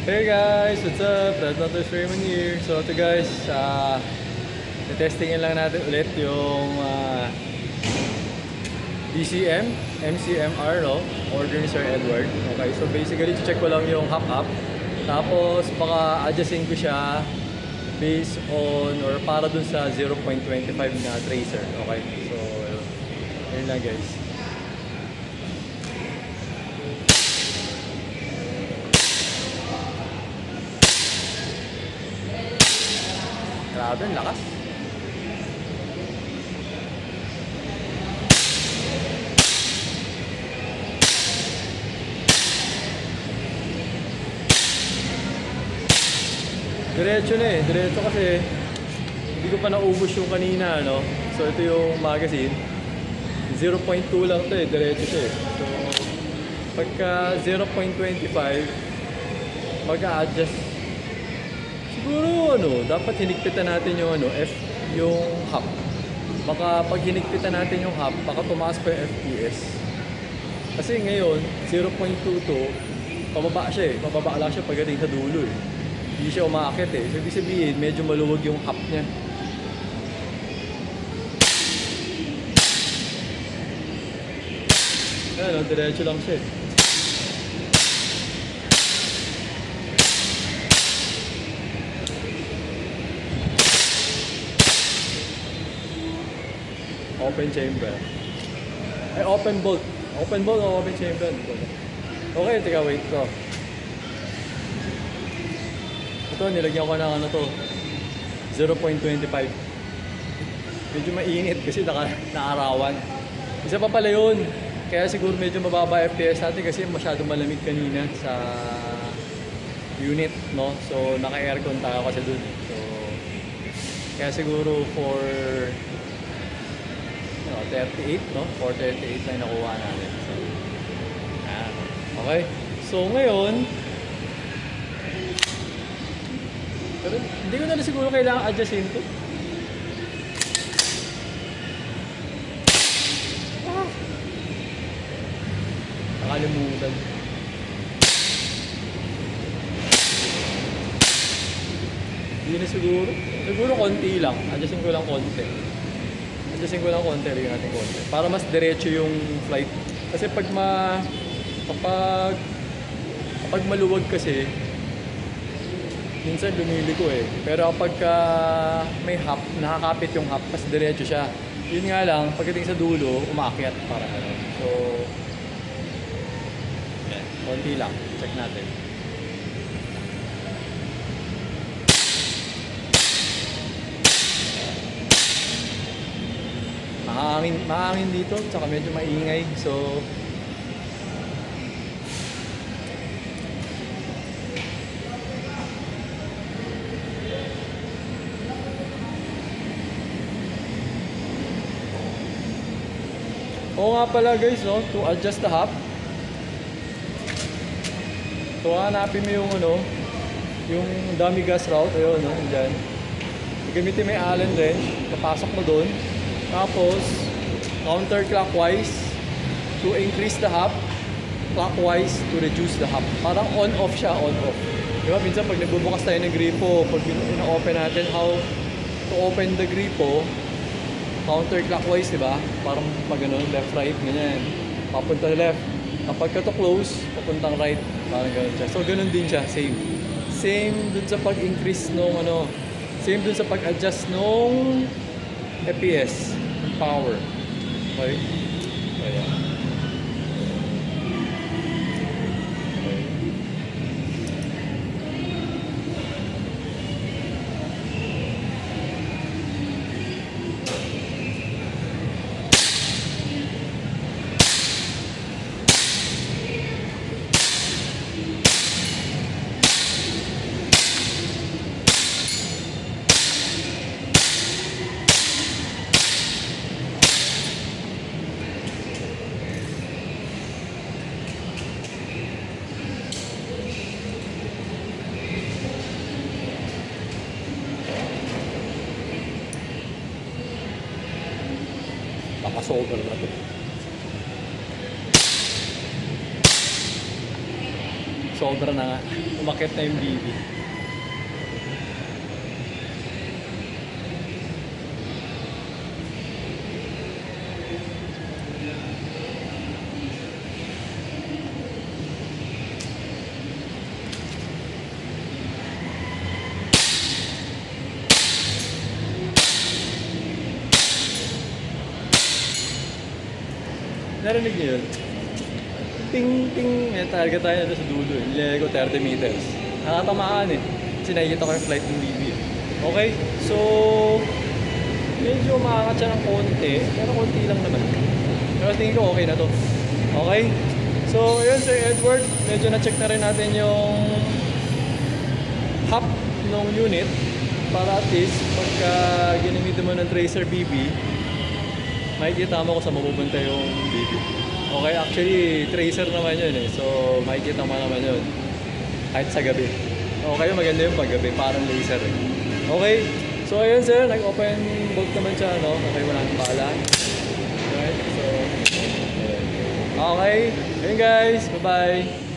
Hey guys, what's up? That's Raymond here. So ito guys, testingin lang natin ulit yung DCM, MCMR, no? Order ni Sir Edward. Okay, so basically, check ko lang yung hop-up. Tapos baka adjustin ko siya based on or para dun sa 0.25 na tracer. Okay, so yun lang guys. Grabe, ang lakas. Diretso na eh. Diretso kasi hindi ko pa naubos yung kanina, no? So ito yung magazine. 0.2 lang to eh. Diretso siya eh. So pagka 0.25 mag-a-adjust. Siguro dapat hinigpitan natin yung yung hub. Baka pag hinigpitan natin yung hub, baka tumaas pa yung FPS. Kasi ngayon, 0.22, pababa siya eh. Pababa lang siya pagdating sa dulo eh. Hindi siya umaakit eh. So ibig sabihin, medyo maluwag yung hub niya. Ayan, diretso lang siya eh. Open chamber. Ay, open bolt. Open bolt o open chamber? Okay, teka, wait ko. Ito, nilagyan ko ng to. 0.25. Medyo mainit kasi naarawan. Isa pa pala yun. Kaya siguro medyo mababa FPS natin kasi masyadong malamig kanina sa unit, no? So, naka-aircon tayo kasi dun. So, kaya siguro for 38, no? 438 na nakuha natin. So, okay. So, ngayon, pero hindi ko na siguro kailangan adjustin to. Nakalimutan. Hindi na siguro. Siguro konti lang. Adjustin ko lang konti. Adjustin ko lang konti, rin natin konti. Para mas diretso yung flight. Kasi kapag maluwag kasi, minsan lumiliko eh. Pero kapag may hop, nakakapit yung hop, mas diretso siya. Yun nga lang, pagdating sa dulo, umaakyat para So, yeah, konti lang. Check natin. Mahangin dito, tsaka medyo maingay. So, oo nga pala guys, no, to adjust the hop. So, hanapin mo yung dummy gas route. Ayun, no, dyan. Gamitin mo yung Allen wrench, papasok mo doon. Tapos, counterclockwise to increase the hop, clockwise to reduce the hop. Parang on-off siya, on-off. Diba, minsan pag nagbubukas tayo ng gripo, pag ina-open natin how to open the gripo, counterclockwise, diba? Parang pag left-right, ganyan. Papunta left. Kapag to close, papuntang right. Parang ganun siya. So, ganun din siya, same. Same dun sa pag-increase nung same dun sa pag-adjust nung FPS, power. Okay? Ayan. Naka-solver na to. Solver na nga. umakit na yung BB. Narinig niyo yun? Ting, ting. May target tayo na sa dulo. Nilagay ko 30 meters. Nakatamaan eh. Kasi nakikita ko yung flight ng BB. Okay? So, medyo makakat siya ng konti. Pero konti lang naman. Pero tingin ko okay na to. Okay? So, yun Sir Edward. Medyo na-check na rin natin yung hop ng unit. Para at least, pagka ginamitin mo ng tracer BB, makikita mo kung saan mapupunta yung BB. Okay, actually, tracer naman yun eh. So, makikita mo naman yun. Kahit sa gabi. Okay, maganda yung paggabi. Parang laser eh. Okay, so ayun sir, nag-open bolt naman siya, no? Okay, wala nang pala. Alright, so, okay. Ayun guys, bye-bye.